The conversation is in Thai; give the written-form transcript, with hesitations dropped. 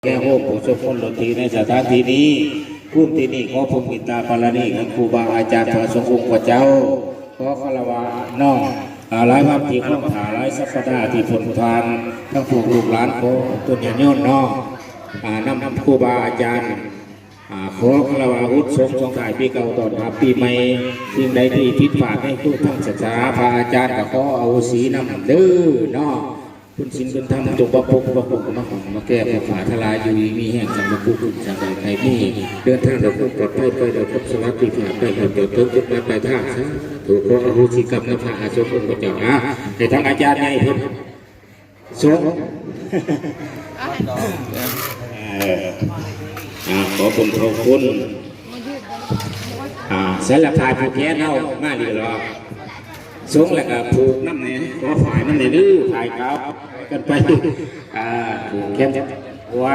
แก้โห้ผู้ชมคนหลทีในสถานที่นี้ผู้ที่นี่ขอภูมิตาปารานีครูบาอาจารย์พระสงฆ์องค์พระเจ้าขอคารวะน้องหลายภาพที่ข้องขาหลายสัปดาห์ที่ผลทานทั้งพวกลูกหลานโคต้นยโยนน้องนำครูบาอาจารย์ขอคารวะอุศสงถ่ายปีเก่าตอนรับปีใหม่สิ่งใดที่ผิดพลาดในทุกทั้งศาสนาพระอาจารย์ก็ขอเอาสีน้ำเด้อน้องคุณสินคุณธรรมจงประพบมาแก้ปัญหาทลายอยู่มีแห่งสังคมคุณสังใครมีเดินทางเราปลอดภัยไปเราพบสวัสดิภาพไปเราเดินทางจุดหมายปลายทางถูกขออโหสิกรรมนภาอาสมองค์พระเจ้าในทางอาจารย์ไงเพิ่นสงขอคุณขอบคุณสารพัดผู้แก่เน่ามาดีหรอกสงแล้วก็ผูกน้ำเนี่ยขอฝ่ายน้ำเนี่ยดื้อถ่ายครับกันไปผูกแคบหัว